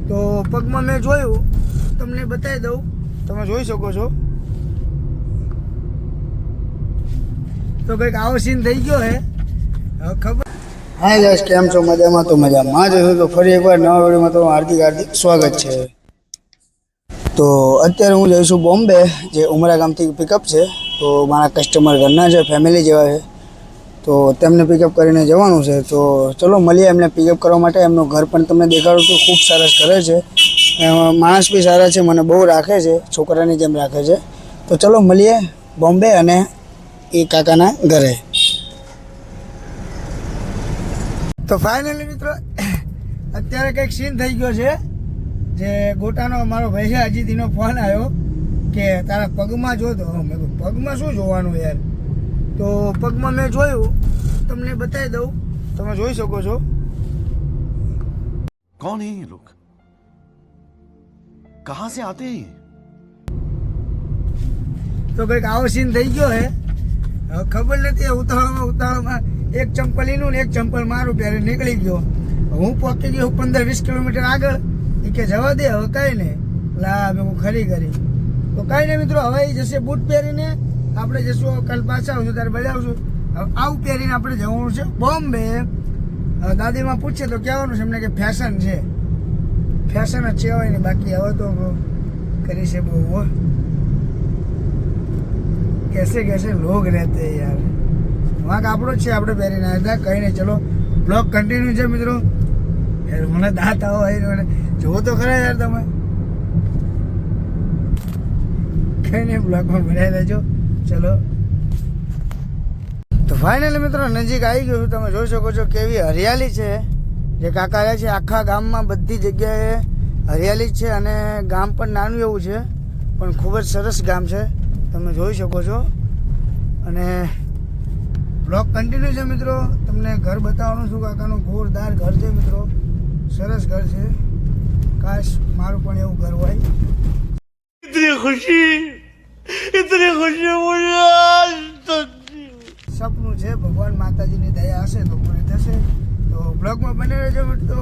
તો પગમાં મેં જોયું, તમને બતાવી દઉં, તમે જોઈ શકો છો. તો કંઈક આવો સીન થઈ ગયો હે. હવે ખબર. હા જશ, કેમ છો? મજામાં? તો મજામાં જ હશો. તો ફરી એકવાર નવા વિડીયોમાં તમારું હાર્દિક હાર્દિક સ્વાગત છે. તો અત્યારે હું જઈશું બોમ્બે, જે ઉમરા ગામથી પિકઅપ છે. તો મારા કસ્ટમર ઘરના છે, ફેમિલી જેવા છે. તો તેમને પિકઅપ કરીને જવાનું છે. તો ચલો મળીએ એમને પિકઅપ કરવા માટે. એમનું ઘર પણ તમને દેખાડું છું. ખૂબ સરસ ઘરે છે, માણસ બી સારા છે, મને બહુ રાખે છે, છોકરાની જેમ રાખે છે. તો ચલો મળીએ બોમ્બે અને એ કાકાના ઘરે. તો ફાઇનલી મિત્રો અત્યારે કંઈક સીન થઈ ગયો છે. જે ગોટાનો મારો ભાઈ છે, અજીતનો ફોન આવ્યો કે તારા પગમાં જો. તો મેં કહ્યું પગમાં શું જોવાનું યાર. તો પગમાં મેં જોયું, તમને બતાવી દઉં, તમે જોઈ શકો છો. कौन है ये लोग? कहां से आते हैं? તો કંઈક આવો સીન થઈ ગયો હે. હવે ખબર નથી, ઉતાવળમાં એક ચંપલ એનું ને એક ચંપલ મારું પહેરે નીકળી ગયો. હું પહોંચી ગયો 15-20 કિલોમીટર આગળ. એ કે જવા દે, હવે કઈ નહીં. લા મેં હું ખરી કરી. તો કઈ નહીં મિત્રો, હવે એ જશે બૂટ પહેરીને. આપણે જશું કાલ પાછા આવશું ત્યારે બજાવશું. હવે આવું પહેરીને આપણે જવાનું છે બોમ્બે. દાદીમાં પૂછે તો કહેવાનું છે એમને કે ફેશન છે. ફેશન જ છે, હોય ને બાકી હવે તો કરી છે બહુ. कैसे लोग रहते हैं यार. વાંક આપણો જ છે, આપણે પહેરીને આવ્યા હતા. કંઈ નહીં, ચલો બ્લોગ કન્ટિન્યુ છે મિત્રો. યાર મને દાંત આવો મને જોવો તો ખરા યાર તમે. કંઈ નહીં, બ્લોગમાં બનાવી લેજો. ચલો તો ફાઇનલી મિત્રો નજીક આવી ગયું છું. તમે જોઈ શકો છો કેવી હરિયાળી છે. જે કાકા રહ્યા છે આખા ગામમાં બધી જગ્યાએ હરિયાળી છે. અને ગામ પણ નાનું એવું છે, પણ ખૂબ જ સરસ ગામ છે, તમે જોઈ શકો છો. અને બ્લોગ કન્ટિન્યુ છે મિત્રો. તમને ઘર બતાવવાનું છું. કાકાનું જોરદાર ઘર છે મિત્રો, સરસ ઘર છે. કાશ મારું પણ એવું ઘર હોય. ઇતની ખુશી સપનું છે. ભગવાન માતાજીની દયા હશે તો પૂરી થશે. તો બ્લોગમાં બને રહેજો મિત્રો.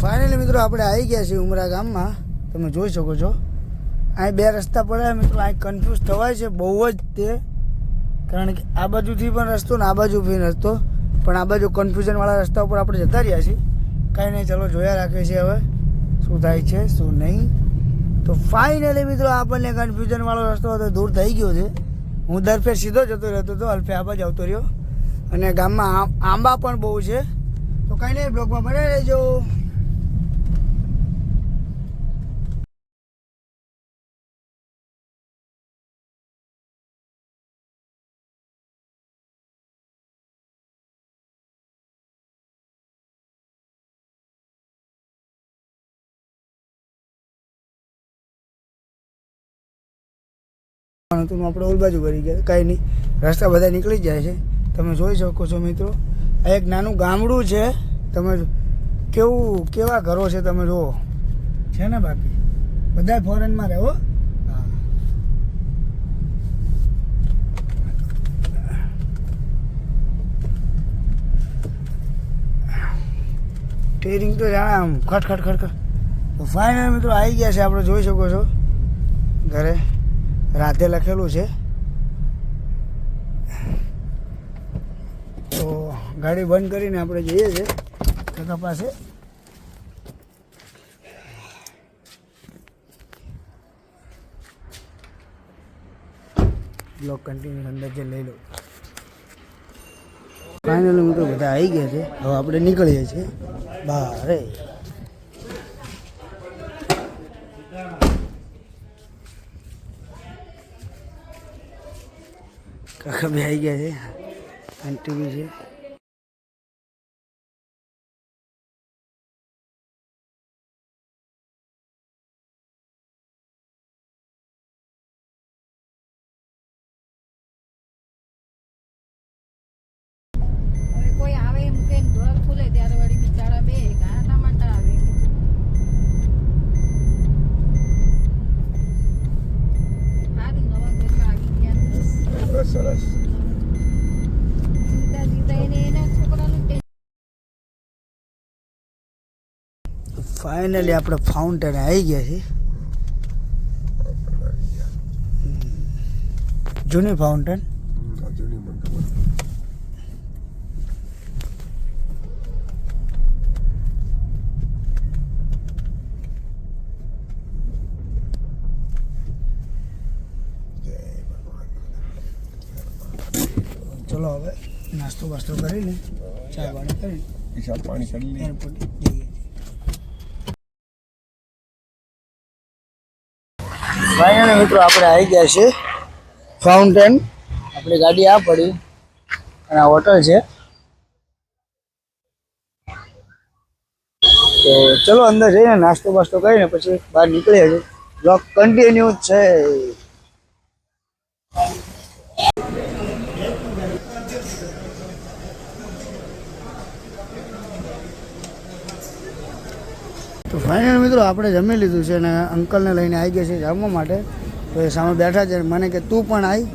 ફાઇનલી મિત્રો આપણે આવી ગયા છીએ ઉમરા ગામમાં. તમે જોઈ શકો છો અહીં બે રસ્તા પડ્યા મિત્રો. અહીં કન્ફ્યુઝ થવાય છે બહુ જ તે, કારણ કે આ બાજુથી પણ રસ્તો ને આ બાજુ પણ રસ્તો, પણ આ બાજુ કન્ફ્યુઝનવાળા રસ્તા ઉપર આપણે જતા રહ્યા છીએ. કાંઈ નહીં, ચલો જોયા રાખીએ છીએ હવે શું થાય છે શું નહીં. તો ફાઇનલી મિત્રો આપણને કન્ફ્યુઝનવાળો રસ્તો હતો દૂર થઈ ગયો છે. હું દર ફેર સીધો જતો રહેતો હતો, અલ્ફે આ બાજુ આવતો રહ્યો. અને ગામમાં આંબા પણ બહુ છે. તો કાંઈ નહીં, બ્લોગમાં બને રહેજો. આપણે ઓલ બાજુ ભરી ગયા. કાંઈ નહીં, રસ્તા બધા નીકળી જાય છે. તમે જોઈ શકો છો મિત્રો. આ એક નાનું ગામડું છે. તમે કેવા ઘરો છે તમે જુઓ છે ને. બાકી બધા ફોરેનમાં રહે હો. સ્ટીરિંગ તો જાણે આમ ખટ. તો ફાઇનલ મિત્રો આવી ગયા છે. આપણે જોઈ શકો છો ઘરે રાધે લખેલું છે. તો ગાડી બંધ કરીને આપણે જઈએ છીએ કાકા પાસે. બ્લોક કન્ટિન્યુ અંદર જે લઈ લો. ફાઇનલી મિત્રો બધા આવી ગયા છે. હવે આપણે નીકળીએ છીએ બહાર. કાકા બી આવી ગયા છે, આંટી બી છે. કોઈ આવે એમ કે ઘર ખુલે ત્યારે વળી બિચારા બે ગાના માટે આવે. સારું નવા ઘરમાં આવી ગયા. સરસ. જીતા જીતા એને એના છોકરાનું ફાઇનલી આપણે ફાઉન્ટેન આવી ગયા છીએ. જૂની ફાઉન્ટેન. ચલો હવે નાસ્તો બાસ્તો કરીને ચા પાણી કરીને એરપોર્ટ જઈએ. ફાઇનલી મિત્રો આપણે આવી ગયા છે ફાઉન્ટેન. આપણી ગાડી આ પડી અને આ હોટલ છે. તો ચલો અંદર જઈને નાસ્તો બાસ્તો કરીને પછી બહાર નીકળીએ છીએ. બ્લોગ કન્ટિન્યુ જ છે. તો ફાઇનલ મિત્રો આપણે જમી લીધું છે અને અંકલને લઈને આવી ગયા છે જમવા માટે. તો એ સામે બેઠા છે. મને કે તું પણ આવી.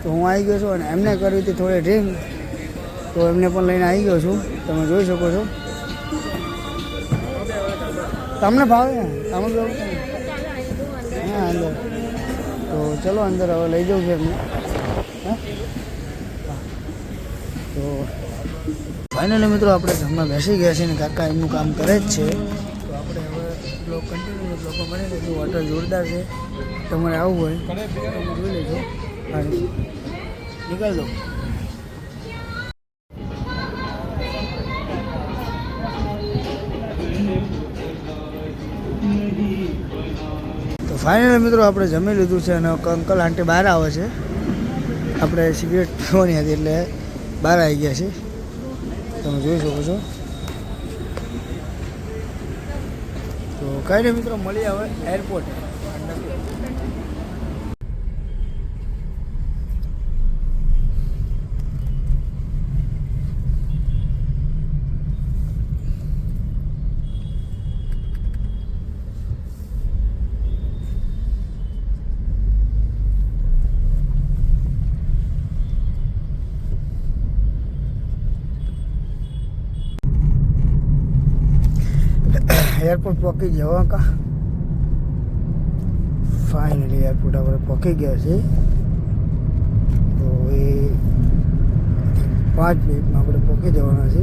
તો હું આવી ગયો છું અને એમને કરવી હતી થોડી ડ્રીમ. તો એમને પણ લઈને આવી ગયો છું. તમે જોઈ શકો છો. તમને ભાવે ને? તમે જો હા અંદર. તો ચલો અંદર હવે લઈ જવું છે એમને. હા તો ફાઇનલી મિત્રો આપણે જમવા બેસી ગયા છીએ ને કાકા એમનું કામ કરે જ છે. તો આપણે હવે બ્લોગ કન્ટિન્યુ બ્લોગમાં બની લેજો. હોટલ જોરદાર છે. તમારે આવવું હોય તમે જોઈ લેજો. હા નીકળ દો. તો ફાઇનલી મિત્રો આપણે જમી લીધું છે અને અંકલ આંટી બહાર આવે છે. આપણે સિગરેટ પીવાની હતી એટલે બહાર આવી ગયા છે. તમે જોઈ શકો છો. તો કઈ નહીં મિત્રો મળીએ હવે એરપોર્ટ. એરપોર્ટ પહોંચી ગયા કા. ફાઇનલી એરપોર્ટ આપણે પહોંચી ગયા છે. તો એ 5 મિનિટમાં આપણે પહોંચી જવાના છે.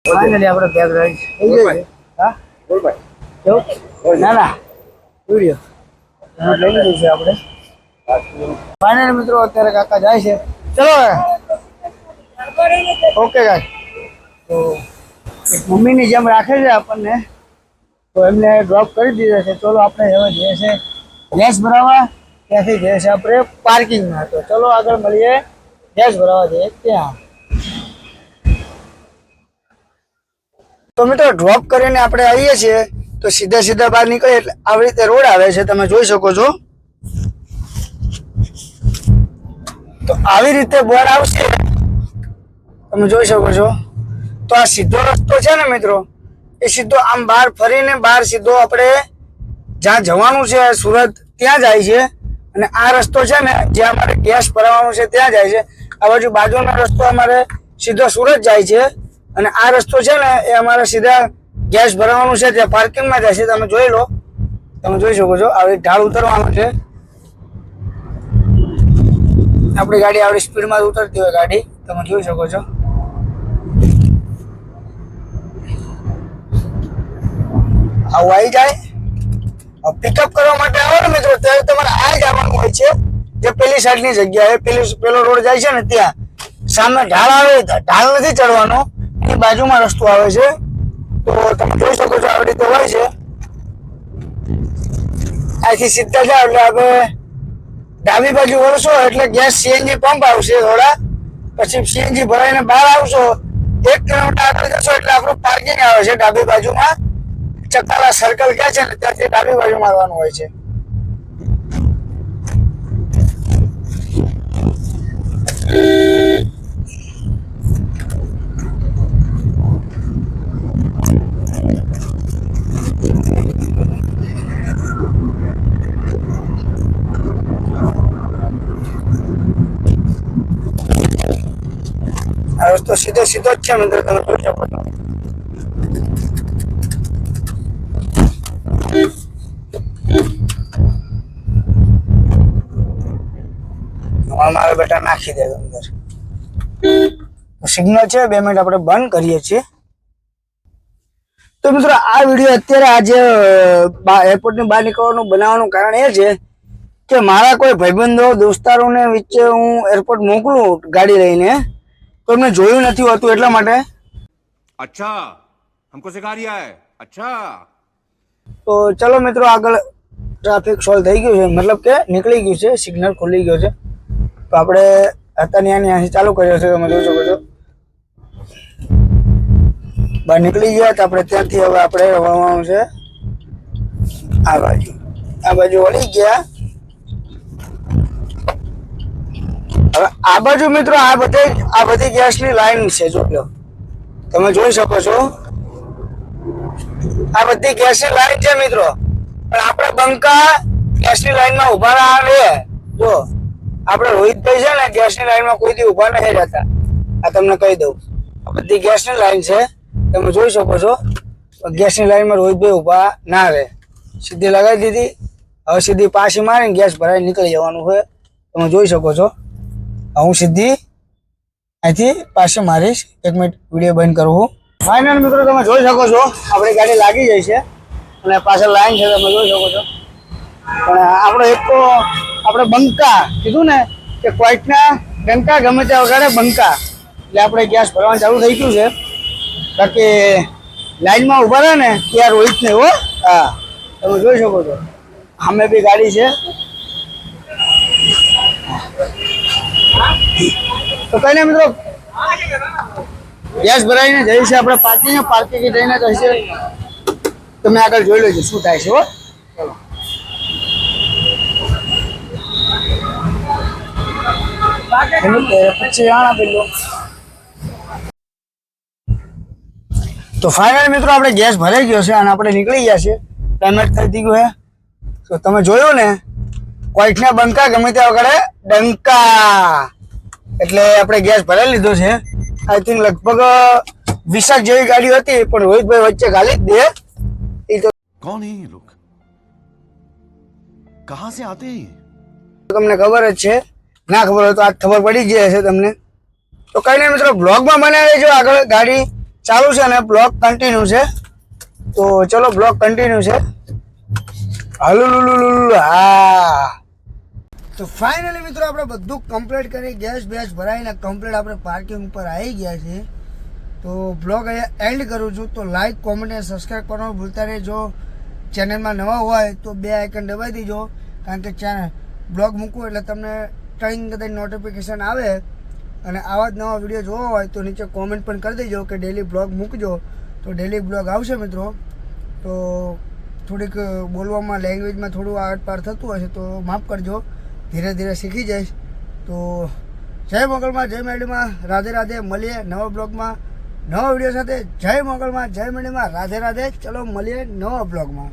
ફાઇનલી આપણે બેગ રાઈડ થઈ ગઈ. હા બોલ ભાઈ. કેવું? ના ના વિડીયો લઈ લીધું છે આપણે. ફાઇનલ મિત્રો અત્યારે કાકા જાય છે. ચલો ઓકે ગાય. તો મમ્મીની જેમ રાખે છે આપણને. તો એમને ડ્રોપ કરી દીધા છે. ચલો આપણે હવે જઈએ છે ગેસ ભરાવા. ત્યાંથી જઈએ છે આપણે પાર્કિંગમાં. તો ચલો આગળ મળીએ. ગેસ ભરાવા જઈએ ત્યાં. તો મિત્રો ડ્રોપ કરીને આપણે આવીએ છીએ. તો સીધા સીધા બહાર નીકળે એટલે આવી રીતે રોડ આવે છે. તમે જોઈ શકો છો. તો આવી રીતે બોર્ડ આવશે. તમે જોઈ શકો છો. તો આ સીધો રસ્તો છે ને મિત્રો એ સીધો આમ બહાર ફરીને બહાર સીધો આપણે જ્યાં જવાનું છે સુરત ત્યાં જાય છે. અને આ રસ્તો છે ને જ્યાં અમારે ગેસ ભરાવાનું છે ત્યાં જાય છે. આ બાજુ બાજુનો રસ્તો અમારે સીધો સુરત જાય છે. અને આ રસ્તો છે ને એ અમારે સીધા ગેસ ભરાવાનું છે ત્યાં પાર્કિંગમાં જાય છે. તમે જોઈ લો. તમે જોઈ શકો છો. આવી ઢાળ ઉતરવાનું છે. આપણી ગાડી આવડી સ્પીડમાં ઉતરતી હોય ગાડી. તમે જોઈ શકો છો. આવું આવી જાય. પિકઅપ કરવા માટે આવો ને મિત્રો ત્યારે તમારે આ જ આવવાનું હોય છે. જે પેલી સાઈડની જગ્યાએ પેલો રોડ જાય છે ને ત્યાં સામે ઢાળ આવે. ઢાળ નથી ચડવાનો. એની બાજુમાં રસ્તો આવે છે. તો તમે જોઈ શકો છો આવી રીતે હોય છે. અહીંથી સીધા જાઓ એટલે આપણે ડાબી બાજુ વળશો એટલે ગેસ સીએનજી પંપ આવશે થોડા. પછી સીએનજી ભરાઈને બહાર આવશો 1 કિલોમીટર આગળ જશો એટલે આપણું પાર્કિંગ આવે છે ડાબી બાજુમાં. ચકાલા સર્કલ ક્યાં છે ને ત્યાંથી ડાબી બાજુમાં આવવાનું હોય છે. આ રસ્તો સીધો સીધો જ છે મિત્રો, તમે જોઈ શકો છો. મારે બેટા નાખી દે અંદર. સિગ્નલ છે, 2 મિનિટ આપણે બંધ કરીએ છીએ. તો મિત્રો આ વિડીયો અત્યારે આજે એરપોર્ટની બહાર નીકળવાનું બનાવવાનું કારણ એ છે કે મારા કોઈ ભાઈબંધો દોસ્તારોને વચ્ચે હું એરપોર્ટ મોકલું ગાડી લઈને, તો એમને જોયું નથી હોતું એટલા માટે. अच्छा हमको सिखा रिया है अच्छा. તો ચલો મિત્રો આગળ ટ્રાફિક સોલ્વ થઈ ગયું છે, મતલબ કે નીકળી ગયું છે, સિગ્નલ ખુલી ગયો છે. તો આપણે હતા ત્યાંથી ચાલુ કર્યો છે, તમે જોઈ શકો છો. બહાર નીકળી ગયા તો આપણે ત્યાંથી હવે આપણે વળવાનું છે આ બાજુ વળી ગયા. હવે આ બાજુ મિત્રો આ બધી ગેસની લાઈન છે, જો તમે જોઈ શકો છો. આ બધી ગેસની લાઈન છે મિત્રો, પણ આપણે બંકા ગેસની લાઈનમાં ઉભા ના રહે. જો આપણે રોહિતભાઈ છે ને ગેસની લાઈનમાં કોઈ દી ઉભા નથી રહેતા, આ તમને કહી દઉં. આ બધી ગેસની લાઈન છે, તમે જોઈ શકો છો. ગેસની લાઈનમાં રોહિતભાઈ ઉભા ના રહે. સીધી લગાવી દીધી, હવે સીધી પાછી મારીને ગેસ ભરાઈ નીકળી જવાનું છે, તમે જોઈ શકો છો. હું સીધી અહીંથી પાછી મારીશ. 1 મિનિટ વિડીયો બંધ કરું. ફાઇનલ મિત્રો તમે જોઈ શકો છો આપણી ગાડી લાગી જાય છે અને પાછળ લાઈન છે, તમે જોઈ શકો છો. પણ આપણે એક તો આપણે બંકા કીધું ને કે ક્વાઇટના ડંકા ગમે ત્યાં વગાડે બંકા, એટલે આપણે ગેસ ભરવાનું ચાલુ થઈ ગયું છે. બાકી લાઈનમાં ઉભા રહે ને ત્યાં રોહિત ને હો. હા તમે જોઈ શકો છો, સામે બી ગાડી છે. તો કઈ નહીં મિત્રો, ગેસ ભરાઈને જઈએ છે આપણે પાર્કિંગ જઈને જઈશે. તમે આગળ જોઈ લેજો શું થાય છે. હો પછી આણા પેલો. તો ફાઇનલ મિત્રો આપણે ગેસ ભરાઈ ગયો છે અને આપણે નીકળી ગયા છે. પેમેન્ટ થઈ ગયું છે. તો તમે જોયું ને ક્વાઇટના બંકા ગમે ત્યાં વગડે ડંકા, એટલે આપણે ગેસ ભરાઈ લીધો છે. આઈ થિંક લગભગ 20 જેવી ગાડી હતી, પણ રોહિતભાઈ વચ્ચે ગાલી જ દે. એ તો कौन है ये लोग, कहाँ से आते हैं? તમને ખબર જ છે, ના ખબર હોય તો આજ ખબર પડી જ હશે તમને. તો કઈ નહીં મિત્રો, બ્લોગમાં બનાવી લેજો. આગળ ગાડી ચાલુ છે અને બ્લોગ કન્ટિન્યુ છે. તો ચલો બ્લોગ કન્ટિન્યુ છે. હા તો ફાઇનલી મિત્રો આપણે બધું કમ્પ્લીટ કરી ગેસ ભરાઈને કમ્પ્લીટ આપણે પાર્કિંગ ઉપર આવી ગયા છીએ. તો બ્લોગ અહીંયા એન્ડ કરું છું. તો લાઈક, કોમેન્ટ અને સબસ્ક્રાઈબ કરવાનું ભૂલતા નહીં. જો ચેનલમાં નવા હોય તો 2 આઇકન દબાવી દીજો, કારણ કે ચેનલ બ્લોગ મૂકવું એટલે તમને ટાઈમ કદાચ નોટિફિકેશન આવે. અને આવા જ નવા વિડીયો જોવા હોય તો નીચે કોમેન્ટ પણ કરી દેજો કે ડેલી બ્લોગ મૂકજો, તો ડેલી બ્લોગ આવશે મિત્રો. તો થોડીક બોલવામાં લેંગ્વેજમાં થોડું આડપાર થતું હશે તો માફ કરજો, ધીરે ધીરે શીખી જઈશ. તો જય મોગલમાં, જય મેડીમાં, રાધે રાધે. મળીએ નવા બ્લોગમાં નવા વિડીયો સાથે. જય મોગલમાં, જય મેડીમાં, રાધે રાધે. ચલો મળીએ નવા બ્લોગમાં.